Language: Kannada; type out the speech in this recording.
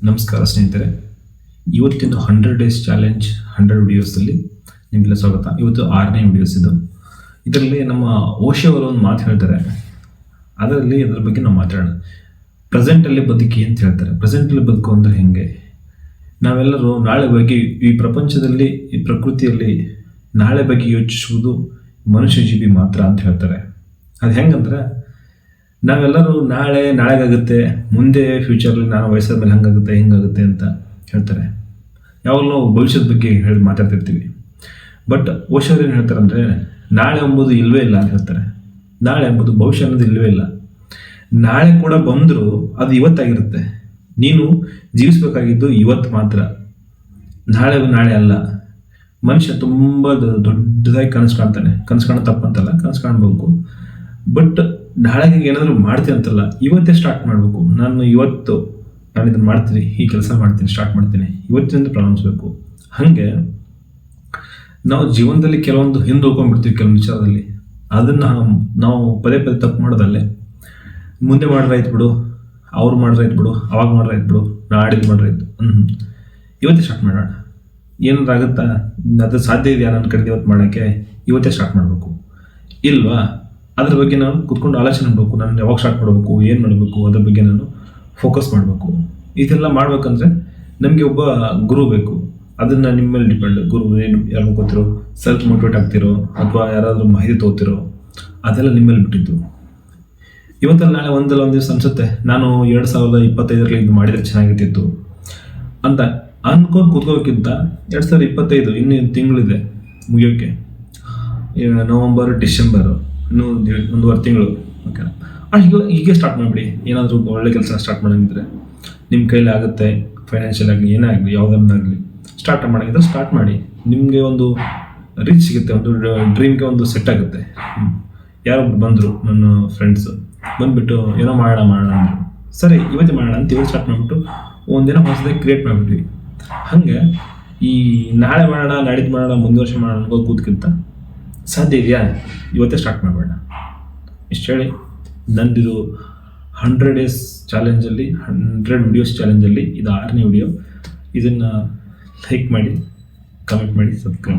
ನಮಸ್ಕಾರ ಸ್ನೇಹಿತರೆ. ಇವತ್ತಿನ 100 ಡೇಸ್ ಚಾಲೆಂಜ್ 100 ವಿಡಿಯೋಸಲ್ಲಿ ನಿಮಗೆಲ್ಲ ಸ್ವಾಗತ. ಇವತ್ತು 6ನೇ ವಿಡಿಯೋಸ್ ಇದು. ಇದರಲ್ಲಿ ನಮ್ಮ ಓಶೋ ಅವರು ಒಂದು ಮಾತು ಹೇಳ್ತಾರೆ, ಅದರಲ್ಲಿ ಅದರ ಬಗ್ಗೆ ನಾವು ಮಾತಾಡೋಣ. ಪ್ರೆಸೆಂಟಲ್ಲಿ ಬದುಕಿ ಅಂತ ಹೇಳ್ತಾರೆ. ಪ್ರೆಸೆಂಟಲ್ಲಿ ಬದುಕು ಅಂದರೆ ಹೆಂಗೆ? ನಾವೆಲ್ಲರೂ ನಾಳೆ ಬಗ್ಗೆ ಈ ಪ್ರಪಂಚದಲ್ಲಿ, ಈ ಪ್ರಕೃತಿಯಲ್ಲಿ ನಾಳೆ ಬಗ್ಗೆ ಯೋಚಿಸುವುದು ಮನುಷ್ಯ ಜೀವಿ ಮಾತ್ರ ಅಂತ ಹೇಳ್ತಾರೆ. ಅದು ಹೆಂಗಂದ್ರೆ, ನಾವೆಲ್ಲರೂ ನಾಳೆಗಾಗುತ್ತೆ, ಮುಂದೆ ಫ್ಯೂಚರಲ್ಲಿ ನಾನು ವಯಸ್ಸಾದ ಮೇಲೆ ಹಂಗಾಗುತ್ತೆ ಹಿಂಗಾಗುತ್ತೆ ಅಂತ ಹೇಳ್ತಾರೆ. ಯಾವಾಗಲೂ ನಾವು ಭವಿಷ್ಯದ ಬಗ್ಗೆ ಹೇಳಿ ಮಾತಾಡ್ತಿರ್ತೀವಿ. ಬಟ್ ಓಶೋ ಏನು ಹೇಳ್ತಾರೆ ಅಂದರೆ, ನಾಳೆ ಎಂಬುದು ಇಲ್ಲವೇ ಇಲ್ಲ ಅಂತ ಹೇಳ್ತಾರೆ. ನಾಳೆ ಎಂಬುದು, ಭವಿಷ್ಯ ಅನ್ನೋದು ಇಲ್ಲವೇ ಇಲ್ಲ. ನಾಳೆ ಕೂಡ ಬಂದರೂ ಅದು ಇವತ್ತಾಗಿರುತ್ತೆ. ನೀನು ಜೀವಿಸಬೇಕಾಗಿದ್ದು ಇವತ್ತು ಮಾತ್ರ, ನಾಳೆ ಅಲ್ಲ. ಮನುಷ್ಯ ತುಂಬ ದೊಡ್ಡದಾಗಿ ಕನಸು ಕಾಣ್ತಾನೆ. ಕನಸು ಕಾಣೋ ತಪ್ಪಂತಲ್ಲ, ಕನಸು ಕಾಣ್ಬೇಕು. ಬಟ್ ನಾಳೆಗೆ ಏನಾದರೂ ಮಾಡ್ತೀನಿ ಅಂತಲ್ಲ, ಇವತ್ತೇ ಸ್ಟಾರ್ಟ್ ಮಾಡಬೇಕು. ನಾನು ಇದನ್ನು ಮಾಡ್ತೀನಿ, ಈ ಕೆಲಸ ಮಾಡ್ತೀನಿ, ಸ್ಟಾರ್ಟ್ ಮಾಡ್ತೀನಿ, ಇವತ್ತಿನಿಂದ ಪ್ರಾರಂಭಿಸಬೇಕು. ಹಾಗೆ ನಾವು ಜೀವನದಲ್ಲಿ ಕೆಲವೊಂದು ಹಿಂದೆ ಹೋಗ್ಕೊಂಡ್ಬಿಡ್ತೀವಿ ಕೆಲವೊಂದು ವಿಚಾರದಲ್ಲಿ. ಅದನ್ನು ನಾವು ಪದೇ ತಪ್ಪು ಮಾಡೋದಲ್ಲೇ, ಮುಂದೆ ಮಾಡ್ರಾಯ್ತು ಬಿಡು, ಅವ್ರು ಮಾಡ್ರಾಯ್ತು ಬಿಡು, ಅವಾಗ ಮಾಡ್ರಾಯ್ತು ಬಿಡು, ನಾಡಿದ್ದು ಮಾಡ್ರಾಯ್ತು, ಇವತ್ತೇ ಸ್ಟಾರ್ಟ್ ಮಾಡೋಣ. ಏನಾದ್ರು ಆಗುತ್ತಾ? ಅದು ಸಾಧ್ಯ ಇದೆಯಾ ನನ್ನ ಕಡೆಗೆ ಇವತ್ತು ಮಾಡೋಕ್ಕೆ? ಇವತ್ತೇ ಸ್ಟಾರ್ಟ್ ಮಾಡಬೇಕು. ಇಲ್ವಾ? ಅದ್ರ ಬಗ್ಗೆ ನಾನು ಕೂತ್ಕೊಂಡು ಆಲೋಚನೆ ಮಾಡಬೇಕು. ನಾನು ಯಾವಾಗ ಸ್ಟಾರ್ಟ್ ಮಾಡಬೇಕು, ಏನು ಮಾಡಬೇಕು, ಅದ್ರ ಬಗ್ಗೆ ನಾನು ಫೋಕಸ್ ಮಾಡಬೇಕು. ಇದೆಲ್ಲ ಮಾಡ್ಬೇಕಂದ್ರೆ ನಮಗೆ ಒಬ್ಬ ಗುರು ಬೇಕು. ಅದನ್ನು ನಿಮ್ಮ ಮೇಲೆ ಡಿಪೆಂಡ್. ಗುರು ಏನು, ಯಾರು ಗೊತ್ತಿರೋ, ಸೆಲ್ಫ್ ಮೋಟಿವೇಟ್ ಆಗ್ತಿರೋ ಅಥವಾ ಯಾರಾದರೂ ಮಾಹಿತಿ ತೊಗೋತಿರೋ, ಅದೆಲ್ಲ ನಿಮ್ಮ ಮೇಲೆ ಬಿಟ್ಟಿದ್ದು. ಇವತ್ತಲ್ಲಿ ನಾಳೆ ಒಂದಲ್ಲ ಒಂದು ದಿವಸ ಅನಿಸುತ್ತೆ, ನಾನು 2025ರಲ್ಲಿ ಇದು ಮಾಡಿದರೆ ಚೆನ್ನಾಗಿರ್ತಿತ್ತು ಅಂತ ಅನ್ಕೊಂಡು ಕೂತ್ಕೋಕ್ಕಿಂತ 2025 ಇನ್ನೂ ತಿಂಗಳಿದೆ ಮುಗಿಯೋಕ್ಕೆ. ನವಂಬರ್, ಡಿಸೆಂಬರು, ಇನ್ನೂ 1.5 ತಿಂಗಳು. ಓಕೆನಾ? ಹೀಗೆ ಸ್ಟಾರ್ಟ್ ಮಾಡಿಬಿಡಿ. ಏನಾದರೂ ಒಳ್ಳೆ ಕೆಲಸ ಸ್ಟಾರ್ಟ್ ಮಾಡೋಂಗಿದ್ರೆ ನಿಮ್ಮ ಕೈಲಿ ಆಗುತ್ತೆ. ಫೈನಾನ್ಷಿಯಲ್ ಆಗಲಿ, ಏನೇ ಆಗಲಿ, ಯಾವುದನ್ನಾಗಲಿ ಸ್ಟಾರ್ಟ್ ಮಾಡೋಂಗಿದ್ರೆ ಸ್ಟಾರ್ಟ್ ಮಾಡಿ. ನಿಮಗೆ ಒಂದು ರೀಚ್ ಸಿಗುತ್ತೆ, ಒಂದು ಡ್ರೀಮ್ಗೆ ಒಂದು ಸೆಟ್ ಆಗುತ್ತೆ. ಯಾರೊಬ್ರು ಬಂದರು, ನನ್ನ ಫ್ರೆಂಡ್ಸು ಬಂದುಬಿಟ್ಟು ಏನೋ ಮಾಡೋಣ ಅಂದರು. ಸರಿ, ಇವತ್ತೇ ಮಾಡೋಣ ಅಂತ ಇವತ್ತು ಸ್ಟಾರ್ಟ್ ಮಾಡಿಬಿಟ್ಟು ಒಂದಿನ ಹೊಸದಾಗಿ ಕ್ರಿಯೇಟ್ ಮಾಡಿಬಿಟ್ವಿ. ಹಾಗೆ ಈ ನಾಳೆ ಮಾಡೋಣ, ನಾಡಿದ್ದು ಮಾಡೋಣ, ಮುಂದೆ ವರ್ಷ ಮಾಡೋಣ ಅನ್ಕೋದು ಕೂತ್ಕಿಂತ ಸಾಧ್ಯ ಇದೆಯಾ? ಇವತ್ತೇ ಸ್ಟಾರ್ಟ್ ಮಾಡಬೇಡ. ಇಷ್ಟು ಹೇಳಿ ನಂದಿದು 100 ಡೇಸ್ ಚಾಲೆಂಜಲ್ಲಿ, 100 ವಿಡಿಯೋಸ್ ಚಾಲೆಂಜಲ್ಲಿ ಇದು 6ನೇ ವಿಡಿಯೋ. ಇದನ್ನು ಲೈಕ್ ಮಾಡಿ, ಕಮೆಂಟ್ ಮಾಡಿ, ಸಬ್ಸ್ಕ್ರೈಬ್